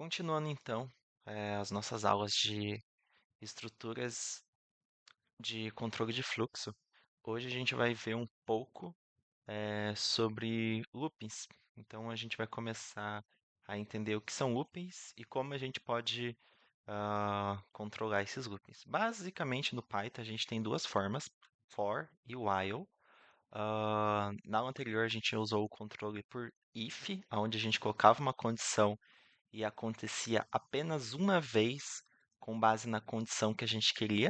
Continuando então, as nossas aulas de estruturas de controle de fluxo, hoje a gente vai ver um pouco sobre loopings. Então a gente vai começar a entender o que são loopings e como a gente pode controlar esses loopings. Basicamente no Python a gente tem duas formas, for e while. Na aula anterior a gente usou o controle por if, onde a gente colocava uma condição e acontecia apenas uma vez com base na condição que a gente queria.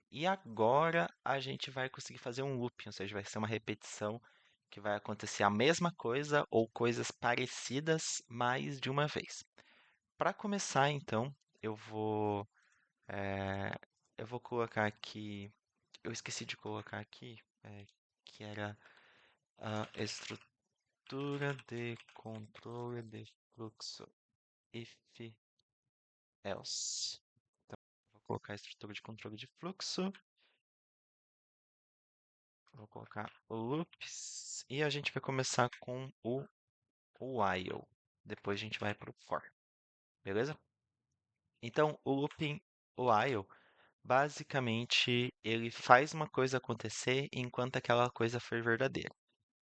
E agora a gente vai conseguir fazer um looping, ou seja, vai ser uma repetição que vai acontecer a mesma coisa ou coisas parecidas mais de uma vez. Para começar, então, eu vou eh, eu vou colocar aqui, eu esqueci de colocar aqui, que era a estrutura de controle de fluxo, if else. Então, vou colocar a estrutura de controle de fluxo. Vou colocar loops. E a gente vai começar com o while. Depois a gente vai para o for. Beleza? Então, o looping while, basicamente, ele faz uma coisa acontecer enquanto aquela coisa for verdadeira.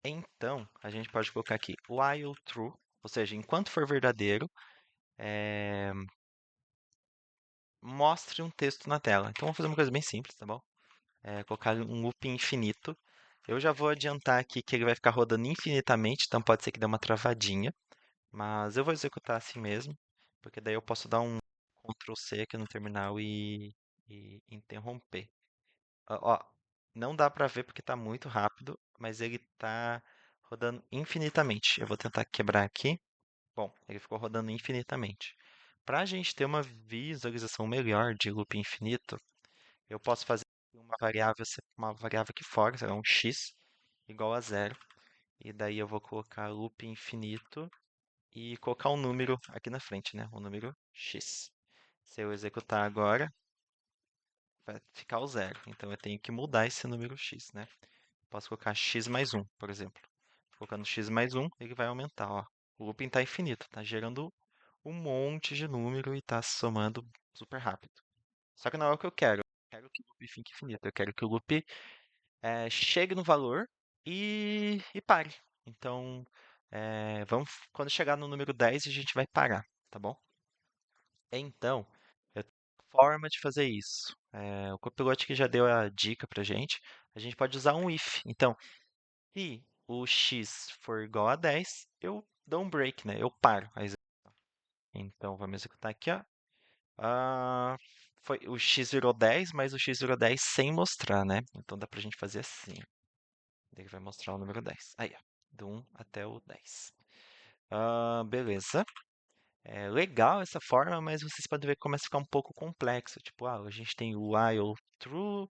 Então, a gente pode colocar aqui while true, ou seja, enquanto for verdadeiro, mostre um texto na tela. Então, vamos fazer uma coisa bem simples, tá bom? Colocar um loop infinito. Eu já vou adiantar aqui que ele vai ficar rodando infinitamente, então pode ser que dê uma travadinha, mas eu vou executar assim mesmo, porque daí eu posso dar um Ctrl C aqui no terminal e interromper. Ó, não dá para ver porque está muito rápido, mas ele está rodando infinitamente. Eu vou tentar quebrar aqui. Bom, ele ficou rodando infinitamente. Para a gente ter uma visualização melhor de loop infinito, eu posso fazer uma variável aqui fora, será um x igual a zero. E daí eu vou colocar loop infinito e colocar um número aqui na frente, né? O número x. Se eu executar agora, vai ficar o zero. Então eu tenho que mudar esse número x, né? Posso colocar x mais 1, por exemplo. Colocando x mais 1, ele vai aumentar, ó. O looping está infinito, está gerando um monte de número e está se somando super rápido. Só que não é o que eu quero. Eu quero que o loop fique infinito. Eu quero que o loop chegue no valor e pare. Então, quando chegar no número 10, a gente vai parar, tá bom? Então, eu tenho uma forma de fazer isso. O copilote que já deu a dica pra gente, a gente pode usar um if. Então, se o x for igual a 10, eu dou um break, né? Eu paro a execução. Então, vamos executar aqui, ó. O x virou 10, mas o x virou 10 sem mostrar, né? Então dá pra gente fazer assim. Ele vai mostrar o número 10. Aí, ó, do 1 até o 10. Beleza. É legal essa forma, mas vocês podem ver que começa a ficar um pouco complexo. Tipo, a gente tem o while true,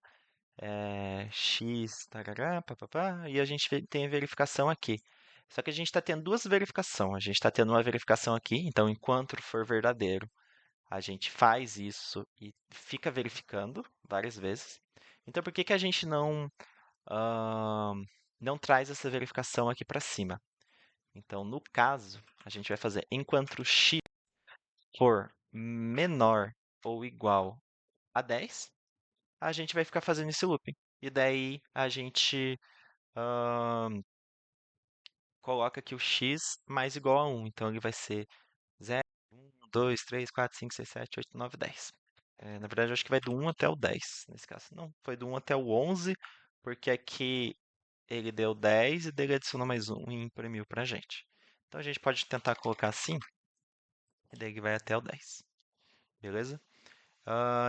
x, tarará, papapá, e a gente tem a verificação aqui. Só que a gente está tendo duas verificações. A gente está tendo uma verificação aqui, então enquanto for verdadeiro, a gente faz isso e fica verificando várias vezes. Então por que que a gente não traz essa verificação aqui para cima? Então, no caso, a gente vai fazer enquanto x for menor ou igual a 10, a gente vai ficar fazendo esse looping. E daí a gente coloca aqui o x mais igual a 1. Então ele vai ser 0, 1, 2, 3, 4, 5, 6, 7, 8, 9, 10. Na verdade, eu acho que vai do 1 até o 10, nesse caso. Não, foi do 1 até o 11, porque aqui ele deu 10 e dele adicionou mais 1 e imprimiu pra gente. Então a gente pode tentar colocar assim, e daí ele vai até o 10. Beleza?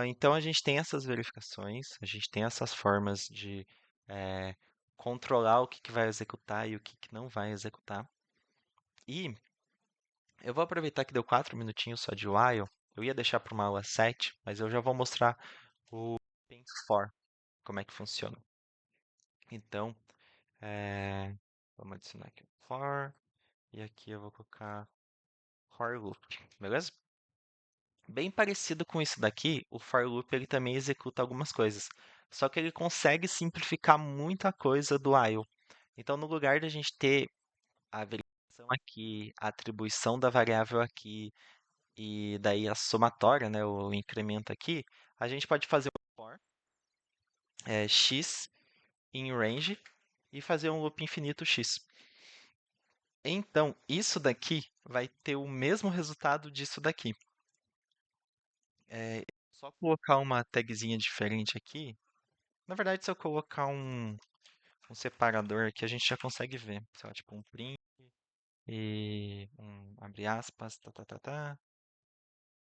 Então a gente tem essas verificações, a gente tem essas formas de controlar o que vai executar e o que não vai executar. E eu vou aproveitar que deu 4 minutinhos só de while. Eu ia deixar para uma aula 7, mas eu já vou mostrar o for, como é que funciona. Então, vamos adicionar aqui o for, e aqui eu vou colocar for loop, beleza? Bem parecido com isso daqui, o for loop ele também executa algumas coisas. Só que ele consegue simplificar muita coisa do while. Então, no lugar de a gente ter a verificação aqui, a atribuição da variável aqui e daí a somatória, né, o incremento aqui, a gente pode fazer um for x em range e fazer um loop infinito x. Então, isso daqui vai ter o mesmo resultado disso daqui. Só colocar uma tagzinha diferente aqui. Na verdade, se eu colocar um separador aqui, a gente já consegue ver. Sei lá, tipo um print e um abre aspas, tá, tá, tá, tá.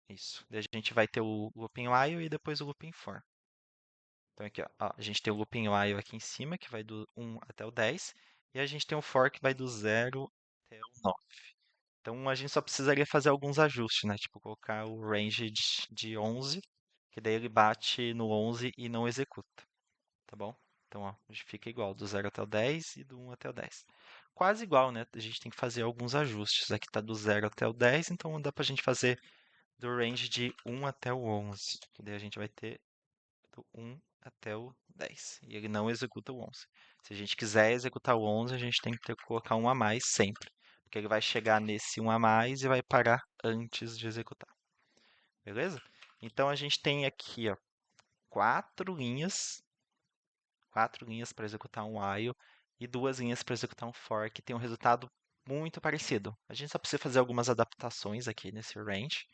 Isso. Daí a gente vai ter o looping while e depois o looping for. Então aqui, ó, a gente tem o looping while aqui em cima, que vai do 1 até o 10, e a gente tem o for que vai do 0 até o 9. Então a gente só precisaria fazer alguns ajustes, né? Tipo, colocar o range de 11, que daí ele bate no 11 e não executa, tá bom? Então, ó, a gente fica igual, do 0 até o 10 e do 1 até o 10. Quase igual, né? A gente tem que fazer alguns ajustes. Aqui tá do 0 até o 10, então dá pra gente fazer do range de 1 até o 11. Que daí a gente vai ter do 1 até o 10. E ele não executa o 11. Se a gente quiser executar o 11, a gente tem que colocar um a mais sempre. Porque ele vai chegar nesse um a mais e vai parar antes de executar. Beleza? Então a gente tem aqui, ó, quatro linhas, quatro linhas para executar um while e duas linhas para executar um for, que tem um resultado muito parecido. A gente só precisa fazer algumas adaptações aqui nesse range,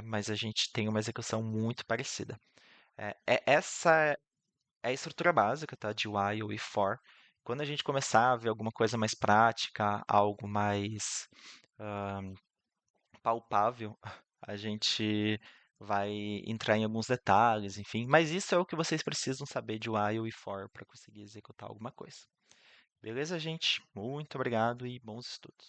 mas a gente tem uma execução muito parecida. Essa é a estrutura básica, tá, de while e for. Quando a gente começar a ver alguma coisa mais prática, algo mais palpável, a gente vai entrar em alguns detalhes, enfim. Mas isso é o que vocês precisam saber de while e for para conseguir executar alguma coisa. Beleza, gente? Muito obrigado e bons estudos.